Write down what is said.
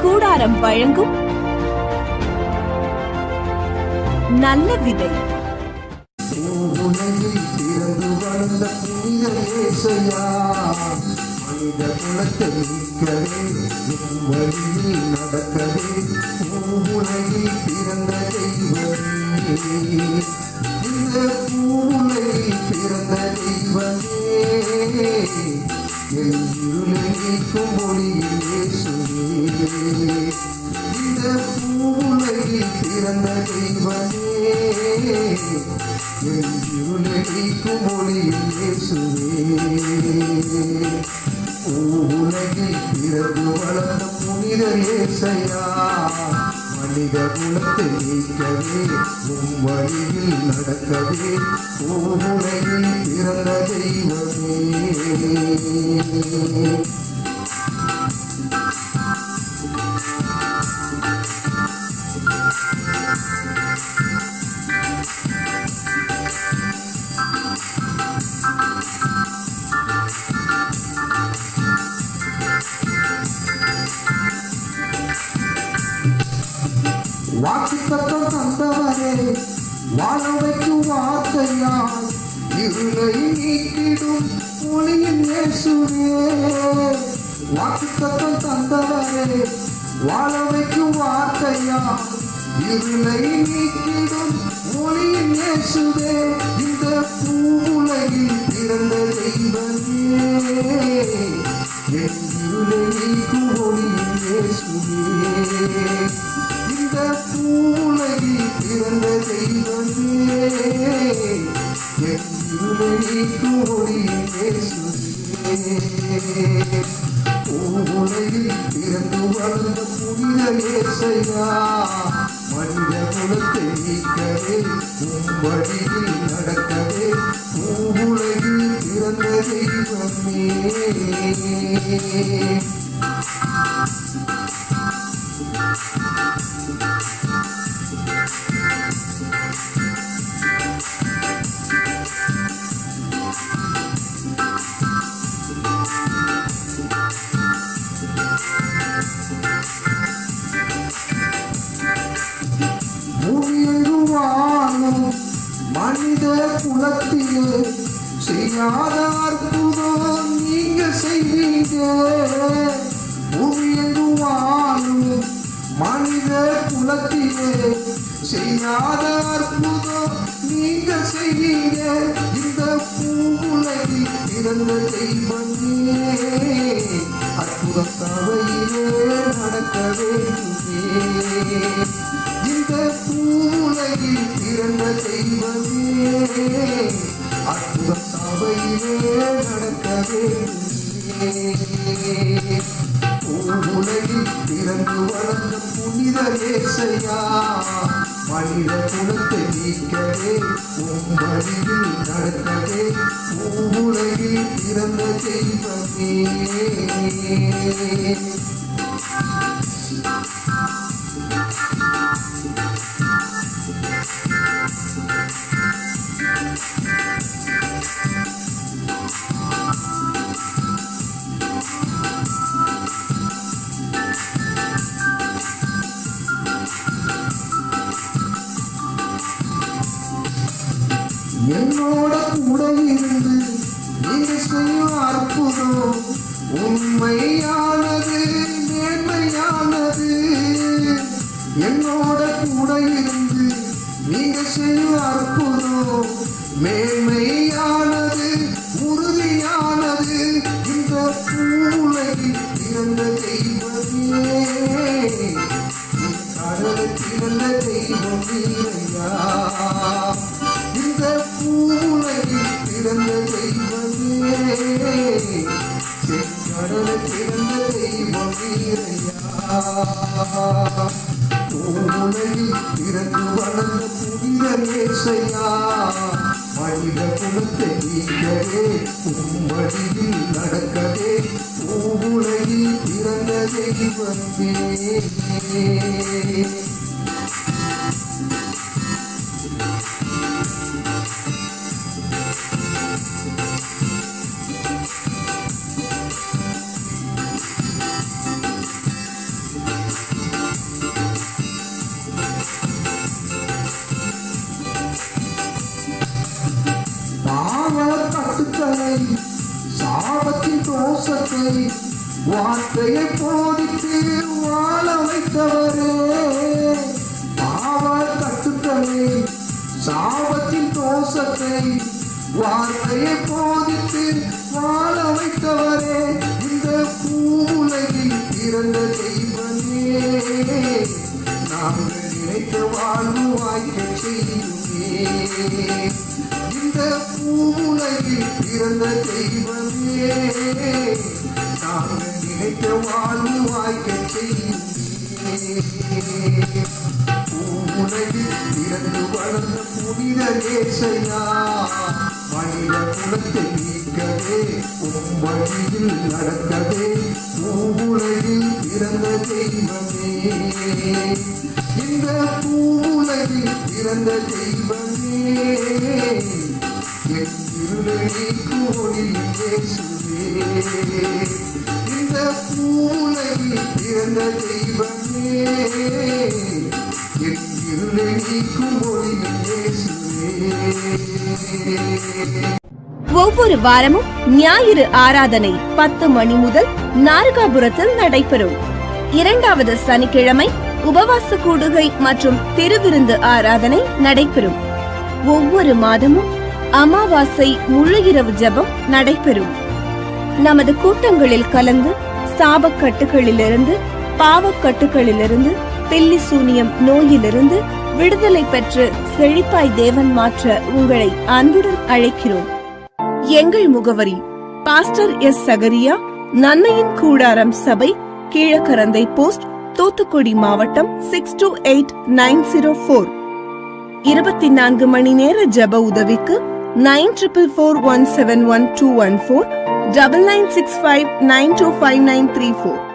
கூடாரம் வழங்கும் நல்ல விதை. உலகில் பிறந்து வளர்ந்த புனித இயேசையா, மனித குலத்தை மீட்கவே வழியில் நடக்கவே உலகில் பிறந்த தெய்வமே, இந்த உலகில் பிறந்த தெய்வமே, என் இருளை நீக்கும் ஒளியில் இயேசுவே, இந்த உலகில் பிறந்த தெய்வமே, என் இருளை நீக்கும் ஒளியில் இயேசுவே, உலகில் பிறந்து வளர்ந்த புனித இயேசையா, மனித குலத்தை நீக்கவே வழியில் நடக்கவே உலகில் பிறந்த தெய்வமே. வாக்குத்தத்தம் தந்தவரே, வாழ வைக்கும் வார்த்தையால் இருளை நீக்கிடும் ஒளியின் இயேசுவே, வாக்குத்தத்தம் தந்தவரே, வாழ வைக்கும் வார்த்தையால் இருளை நீக்கிடும் ஒளியின் இயேசுவே, இந்த பூவுலகில் பிறந்த தெய்வமே, என் இருளை நீக்கும் ஒளியின் இயேசுவே, இந்த பூவுலகில் பிறந்த தெய்வமே, என் இருளை நீக்கும் ஒளியின் இயேசுவே, பூவுலகில் பிறந்து வளர்ந்த புனித இயேசையா, மனித குலத்தை நீக்கவே வழியில் நடக்கவே பூவுலகில் பிறந்த தெய்வமே. மனித குலத்திலே செய்யாத அற்புதம் நீங்க செய்வீங்க, பூமியெங்கு வாழும் மனித குலத்திலே செய்யாத அற்புதம் நீங்க செய்வீங்க, இந்த பூவுலகில் பிறந்த தெய்வமே, அற்புத சபையிலே நடக்க வேண்டுமே, இந்த பூவுலகில் பிறந்த தெய்வமே, அற்புத சபையிலே நடக்க வேண்டுமே, பூவுலகில் பிறந்து வளர்ந்த புனித இயேசையா, மனித குலத்தை நீக்கவே வழியில் நடக்கவே பூவுலகில் பிறந்த தெய்வமே. என்னோட கூட இருந்து நீங்க செய்யும் அற்புதம் உண்மையானது மேன்மையானது, என்னோட கூட இருந்து நீங்க செய்யும் அற்புதம் மேன்மையானது உறுதியானது, இந்த பூவுலகில் பிறந்த தெய்வமே, கடலை பிறந்த தெய்வம் நீரையா, இந்த பூவுலகில் பிறந்த தெய்வமே, கடலை பிறந்த தெய்வம் நீரையா, பூவுலகில் பிறந்து வளர்ந்த புனித இயேசையா, மனித குலத்தை நீக்கவே வழியில் நடக்கவே பூவுலகில் பிறந்த தெய்வமே. தோஷத்தை வார்த்தையை போதித்து வாழ வைத்தவரே, பாவ கட்டுக்களை சாபத்தின் தோஷத்தை வார்த்தையை போதித்து வாழ வைத்தவரே, இந்த பூவுலகில் பிறந்த தெய்வமே, நாங்கள் நினைத்த வாழ்வு வாய்க்க செய்யுமே. இந்த பூவுலகில் பிறந்த தெய்வமே, நாங்கள் நினைத்த வாழ்வு வாய்க்க செய்யுமே. பூவுலகில் பிறந்து வளர்ந்த புனித நேசையா, மனித குலத்தை நீக்கவே வழியில் நடக்கவே பூவுலகில் பிறந்த தெய்வமே, இந்த பூவுலகில் பிறந்த தெய்வமே, என் இருளை நீக்கும் ஒளியின் இயேசுவே, இந்த பூவுலகில் பிறந்த தெய்வமே, என் இருளை நீக்கும் ஒளியின் இயேசுவே. ஒவ்வொரு வாரமும் ஞாயிறு ஆராதனை 10 மணி முதல் நார்காபுரத்தில் நடைபெறும். 2வது சனிக்கிழமை உபவாச கூடுகை மற்றும் திருவிருந்து ஆராதனை நடைபெறும். ஒவ்வொரு மாதமும் அமாவாசை முழு இரவு ஜெபம் நடைபெறும். நமது கூட்டங்களில் கலந்து சாபக்கட்டுகளிலிருந்து, பாவக்கட்டுகளிலிருந்து, பில்லி சூனியம் நோயிலிருந்து விடுதலை பெற்று செழிப்பாய் தேவன் மாற்ற உங்களை அன்புடன் அழைக்கிறோம். எங்கள் முகவரி: பாஸ்டர் எஸ். சகரியா, நன்மையின் கூடாரம் சபை, கீழக்கரந்தை போஸ்ட், தூத்துக்குடி மாவட்டம் 628904. 24 மணி நேர ஜெப உதவிக்கு 9441711214 9965925934.